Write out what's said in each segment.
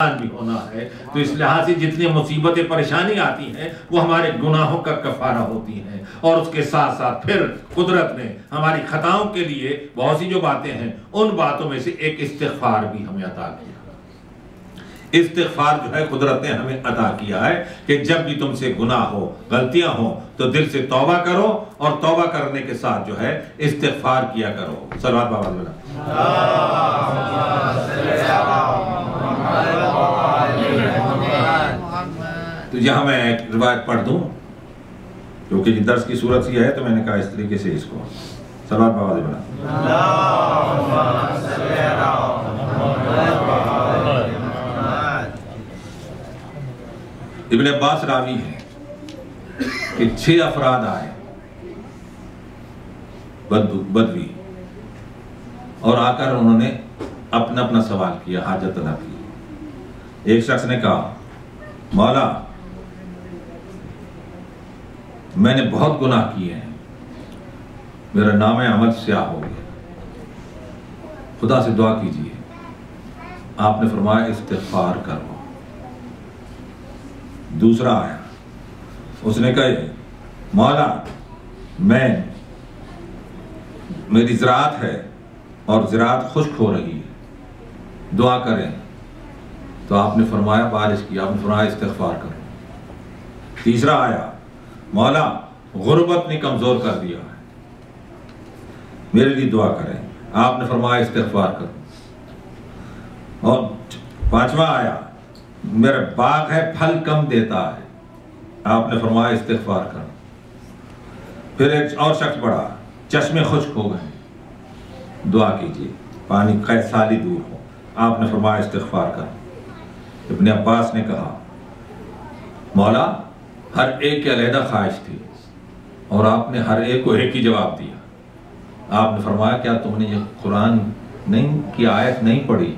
بھی ہونا ہے، تو اس لحاظ سے جتنی مصیبتیں پریشانی آتی ہیں وہ ہمارے گناہوں کا کفارہ ہوتی ہیں، اور اس کے ساتھ ساتھ پھر قدرت نے ہماری خطاؤں کے لیے بہت سی جو باتیں ہیں ان باتوں میں سے ایک استغفار بھی ہمیں عطا کیا۔ استغفار جو ہے قدرت نے ہمیں عطا کیا ہے کہ جب بھی تم سے گناہ ہو، غلطیاں ہوں تو دل سے توبہ کرو، اور توبہ کرنے کے ساتھ جو ہے استغفار کیا کرو۔ صلوات بابا اللہ۔ تو یہاں میں ایک روایت پڑھ دوں کیونکہ یہ درس کی صورت سی ہے، تو میں نے کہا اس طریقے سے اس کو صلوات بابا بنا۔ ابن عباس راوی ہے کہ 6 افراد آئے بدوی، اور آ کر انہوں نے اپنا اپنا سوال کیا، حاجت طلب کی۔ ایک شخص نے کہا، مولا میں نے بہت گناہ کیے ہیں، میرا نام عمل سیاہ ہو گیا، خدا سے دعا کیجیے۔ آپ نے فرمایا استغفار کرو۔ دوسرا آیا، اس نے کہا، مولا میری زراعت ہے اور زراعت خشک ہو رہی ہے، دعا کریں۔ تو آپ نے فرمایا بارش کی، آپ نے فرمایا استغفار کرو۔ تیسرا آیا، مولا غربت نے کمزور کر دیا ہے، میرے لیے دعا کریں۔ آپ نے فرمایا استغفار کرو۔ اور 5واں آیا، میرا باغ ہے پھل کم دیتا ہے، آپ نے فرمایا استغفار کرو۔ پھر ایک اور شخص پڑا، چشمے خشک ہو گئے، دعا کیجیے پانی قید سالی دور ہو، آپ نے فرمایا استغفار کرو۔ ابن عباس نے کہا، مولا ہر ایک کی علیحدہ خواہش تھی اور آپ نے ہر ایک کو ایک ہی جواب دیا۔ آپ نے فرمایا کیا تم نے یہ قرآن کی آیت نہیں پڑھی؟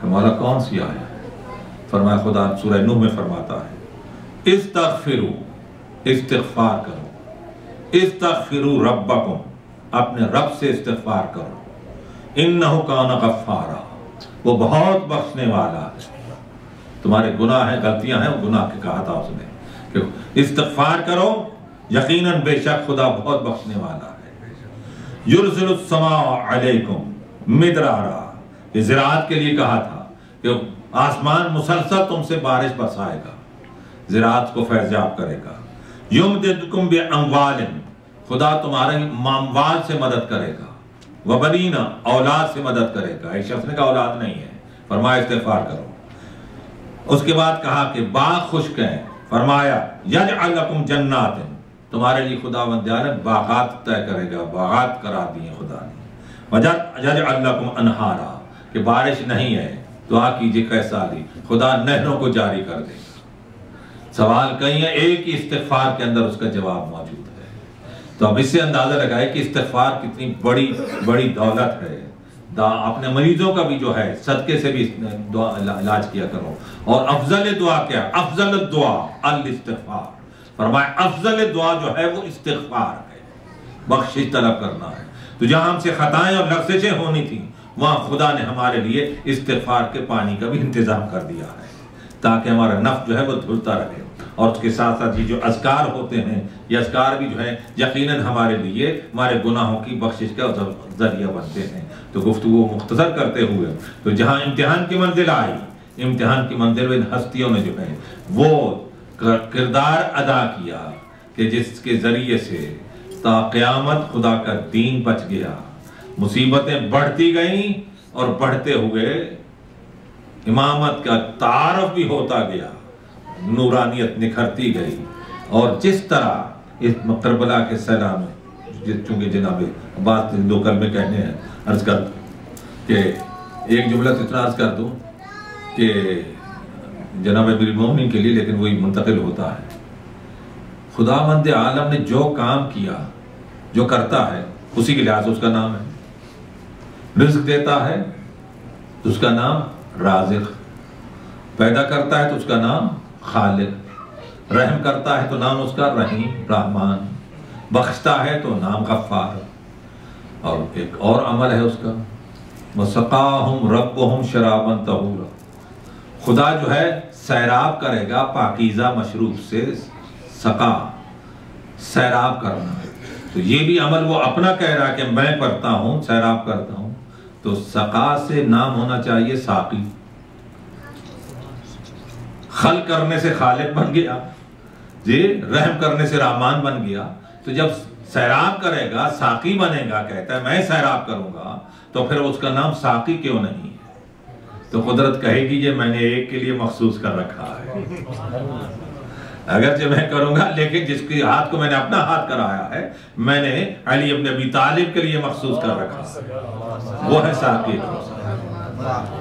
کہ مولا کون سی آیت؟ فرمایا خدا سورہ نوح میں فرماتا ہے، استغفروا، استغفار کرو، استغفروا ربکم، اپنے رب سے استغفار کرو، انہ کان غفارا، وہ بہت بخشنے والا ہے۔ تمہارے گناہ ہیں، غلطیاں ہیں، وہ گناہ کے کہا تھا اس نے کہ استغفار کرو، یقیناً بے شک خدا بہت بخشنے والا ہے۔ یرسل السماء علیکم مدرارا، یہ زراعت کے لیے کہا تھا کہ آسمان مسلسل تم سے بارش برسائے گا، زراعت کو فیضیاب کرے گا۔ یمددکم باموال، خدا تمہارے اموال سے مدد کرے گا، وبنین، اولاد سے مدد کرے گا۔ ایک شخص نے کہا اولاد نہیں ہے، فرمایا استغفار کرو۔ اس کے بعد کہا کہ باغ خشک ہیں، فرمایا یجعل لکم جنات، تمہارے لیے خدا بندیان باغات طے کرے گا، باغات کرا دیے خدا نے۔ یجعل لکم انہارا، کہ بارش نہیں ہے، دعا کیجئے کیسا لی، خدا نہروں کو جاری کر دے گا۔ سوال کئی ہیں، ایک ہی استغفار کے اندر اس کا جواب موجود ہے۔ تو اب اس سے اندازہ لگائے کہ استغفار کتنی بڑی دولت ہے۔ اپنے مریضوں کا بھی جو ہے صدقے سے بھی علاج کیا کرو۔ اور افضل دعا کیا؟ افضل الدعا الاستغفار، فرمایا افضل دعا جو ہے وہ استغفار ہے، بخشش طلب کرنا ہے۔ تو جہاں ہم سے خطائیں اور لغزشیں ہونی تھیں، وہاں خدا نے ہمارے لیے استغفار کے پانی کا بھی انتظام کر دیا ہے تاکہ ہمارا نفس جو ہے وہ دھلتا رہے۔ اور اس کے ساتھ ساتھ یہ جو اذکار ہوتے ہیں، یہ اذکار بھی جو ہے یقیناً ہمارے لیے ہمارے گناہوں کی بخشش کا ذریعہ بنتے ہیں۔ تو گفتگو مختصر کرتے ہوئے، تو جہاں امتحان کی منزل آئی، امتحان کی منزل میں ان ہستیوں نے جو ہے وہ کردار ادا کیا کہ جس کے ذریعے سے تا قیامت خدا کا دین بچ گیا، مصیبتیں بڑھتی گئیں اور بڑھتے ہوئے امامت کا تعارف بھی ہوتا گیا، نورانیت نکھرتی گئی۔ اور جس طرح اس کربلا کے سیلاب میں، چونکہ جناب عباس 2 کلمے کہنے ہیں، عرض کر کہ ایک جملہ اتنا عرض کر دوں کہ جناب امیر المومنین کے لیے، لیکن وہی منتقل ہوتا ہے۔ خداوند عالم نے جو کام کیا، جو کرتا ہے، اسی کے لحاظ اس کا نام ہے۔ رزق دیتا ہے تو اس کا نام رازق، پیدا کرتا ہے تو اس کا نام خالق، رحم کرتا ہے تو نام اس کا رحیم، رحمان، بخشتا ہے تو نام غفار۔ اور ایک اور عمل ہے اس کا، وَسَقَاهُمْ رَبُّهُمْ شَرَابًا طَهُورًا، خدا جو ہے سیراب کرے گا پاکیزہ مشروب سے، سقا سیراب کرنا، تو یہ بھی عمل وہ اپنا کہہ رہا ہے کہ میں کرتا ہوں، سیراب کرتا ہوں، تو سقا سے نام ہونا چاہیے ساقی۔ خلق کرنے سے خالق بن گیا جی، رحم کرنے سے رحمان بن گیا، تو جب سیراب کرے گا ساقی بنے گا، کہتا ہے میں سیراب کروں گا، تو پھر اس کا نام ساقی کیوں نہیں ہے؟ تو قدرت کہے گی یہ میں نے ایک کے لیے مخصوص کر رکھا ہے، اگرچہ میں کروں گا لیکن جس کے ہاتھ کو میں نے اپنا ہاتھ کرایا ہے، میں نے علی ابن ابی طالب کے لیے مخصوص کر رکھا ہے، وہ ہے ساقی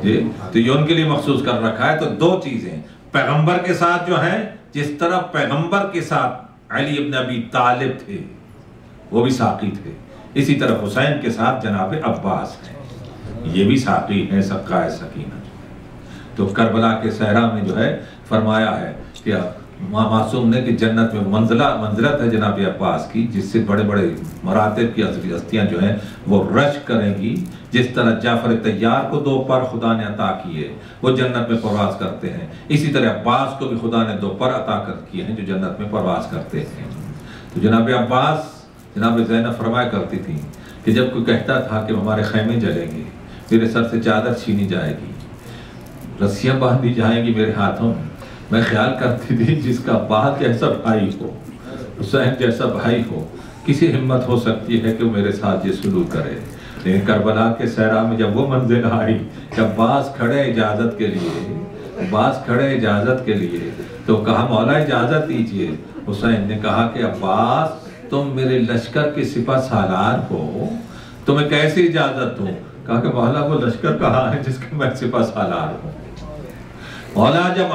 جی، تو یہ ان کے لیے مخصوص کر رکھا ہے۔ تو دو چیزیں پیغمبر کے ساتھ جو ہیں، جس طرح پیغمبر کے ساتھ علی ابن ابی طالب تھے وہ بھی ساقی تھے، اسی طرح حسین کے ساتھ جناب عباس ہیں، یہ بھی ساقی ہیں، سقائے سکینہ۔ تو کربلا کے صحرا میں جو ہے فرمایا ہے کہ معصوم نے کہ جنت میں منزلت ہے جناب عباس کی، جس سے بڑے بڑے مراتب کی ہستیاں جو ہیں وہ رشک کریں گی، جس طرح جعفر طیار کو 2 پر خدا نے عطا کیے وہ جنت میں پرواز کرتے ہیں، اسی طرح عباس کو بھی خدا نے 2 پر عطا کیے ہیں جو جنت میں پرواز کرتے ہیں۔ تو جناب عباس، جناب زینب فرمایا کرتی تھی کہ جب کوئی کہتا تھا کہ ہمارے خیمے جلیں گے، میرے سر سے چادر چھینی جائے گی، رسیاں باندھی جائیں گی میرے ہاتھوں میں خیال کرتی تھی جس کا باپ جیسا بھائی ہو، حسین جیسا بھائی ہو، کسی ہمت ہو سکتی ہے کہ وہ میرے ساتھ یہ سلوک کرے۔ لیکن کربلا کے صحرا میں جب وہ منزل آئی کہ عباس کھڑے اجازت کے لیے، عباس کھڑے اجازت کے لیے، تو کہا مولا اجازت دیجئے۔ حسین نے کہا کہ عباس تم میرے لشکر کے سپہ سالار ہو، تمہیں کیسی اجازت دوں؟ کہا کہ مولا وہ لشکر کہاں ہے جس کے میں سپہ سالار ہوں؟ مولا جب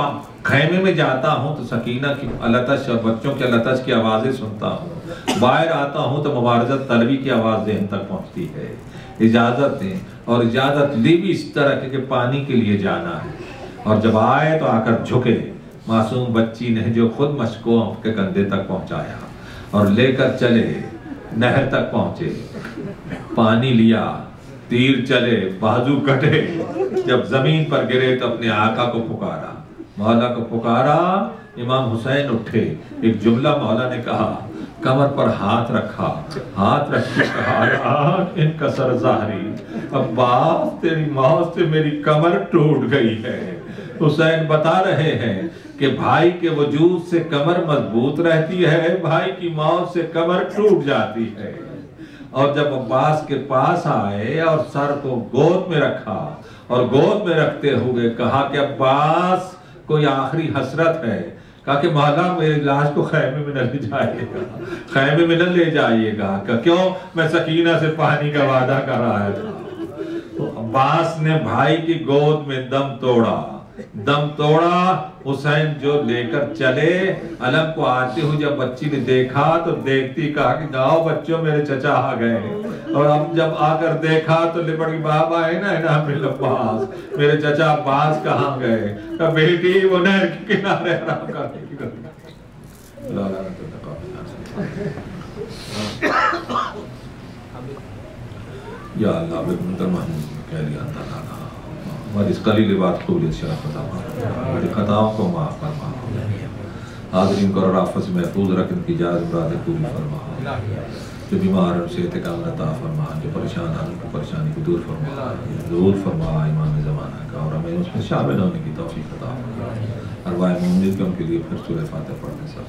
خیمے میں جاتا ہوں تو سکینہ کی التش اور بچوں کے التش کی آوازیں سنتا ہوں، باہر آتا ہوں تو مبارزت طلبی کی آواز ذہن تک پہنچتی ہے، اجازت دیں۔ اور اجازت لی بھی اس طرح کہ پانی کے لیے جانا ہے، اور جب آئے تو آ کر جھکے، معصوم بچی نے جو خود مشکو کے کندھے تک پہنچایا اور لے کر چلے، نہر تک پہنچے، پانی لیا، تیر چلے، بازو کٹے، جب زمین پر گرے تو اپنے آقا کو پکارا، مولا کو پکارا۔ امام حسین اٹھے، ایک جملہ مولا نے کہا، کمر پر ہاتھ رکھا، ہاتھ رکھ کے کہا ان کا سر ظاہری، عباس تیری موت سے میری کمر ٹوٹ گئی ہے۔ حسین بتا رہے ہیں کہ بھائی کے وجود سے کمر مضبوط رہتی ہے، بھائی کی موت سے کمر ٹوٹ جاتی ہے۔ اور جب عباس کے پاس آئے اور سر کو گود میں رکھا اور گود میں رکھتے ہوئے کہا کہ عباس کوئی آخری حسرت ہے، کہا کہ مولا میری لاش کو خیمے میں نہ لے جائیے گا، خیمے میں نہ لے جائیے گا، کہ کیوں؟ میں سکینہ سے پانی کا وعدہ کر رہا تھا۔ تو عباس نے بھائی کی گود میں دم توڑا، حسین جو لے کر چلے، علم کو آتے ہوئے جب بچی نے دیکھا تو دیکھتی کہا کہ جاؤ بچوں میرے چچا آ گئے، اور اب جب آ کر دیکھا تو لپٹ کے بابا ہے نا عباس، میرے چچا عباس کہاں گئے؟ کہ بیٹی وہ نہر کے کنارے آرام کرنے کی یا اللہ بکنتر محمود کہہ لیا تعالیٰ ہماری اس قلیل بات قبولیت شرف عطا فرما، ہماری خطاؤں کو معاف فرما، حاضرین کو اور آفت سے محفوظ رکھ، ان کی جائز مرادیں پوری فرما، جو بیمار ان سے اعتقام عطا فرما، جو پریشان ہیں ان کی پریشانی کو دور فرما امام زمانہ کا، اور ہمیں اس میں شامل ہونے کی توفیق عطا فرما۔ ارواح مومنین کے ان کے لیے پھر سورہ فاتحہ پڑھنے سب